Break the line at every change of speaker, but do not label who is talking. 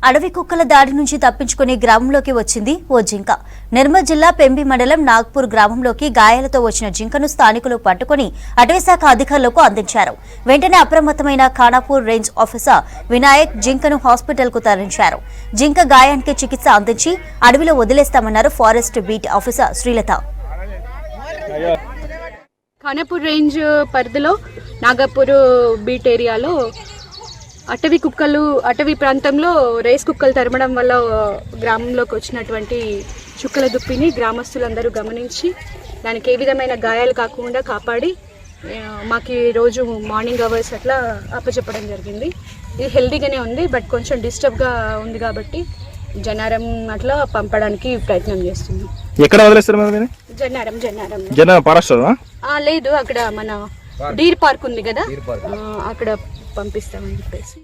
అడవి కుక్కల దాడి నుంచి తప్పించుకుని గ్రామంలోకి వచ్చింది ఓ జింక. నిర్మల్ జిల్లా పెంబి మండలం నాగ్పూర్ గ్రామంలోకి గాయాలతో వచ్చిన జింకను స్థానికులు పట్టుకుని అటవీశాఖ అధికారులకు అందించారు. వెంటనే అప్రమత్తమైన ఖానాపూర్ రేంజ్ ఆఫీసర్ వినాయక్ జింకను హాస్పిటల్ కు తరలించారు. జింక గాయానికి చికిత్స అందించి అడవిలో వదిలేస్తామన్నారు forest beat officer Srilatha.
Khanapur range పరిధిలో నాగపూర్ బీట్ ఏరియాలో అటవీ ప్రాంతంలో రేస్ కుక్కలు తరమడం వల్ల గ్రామంలోకి వచ్చినటువంటి చుక్కల దుప్పిని గ్రామస్తులందరూ గమనించి దానికి ఏ విధమైన గాయాలు కాకుండా కాపాడి మాకు రోజు మార్నింగ్ అవర్స్ అట్లా అప్పచెప్పడం జరిగింది. ఇది హెల్తీగానే ఉంది, బట్ కొంచెం డిస్టర్బ్గా ఉంది కాబట్టి జన్నారం అట్లా పంపడానికి ప్రయత్నం చేస్తున్నాం.
ఎక్కడ వదిలేస్తారు? జన్నారం
లేదు, అక్కడ మన డీర్ పార్క్ ఉంది కదా, అక్కడ పంపిస్తామని చెప్పేసి.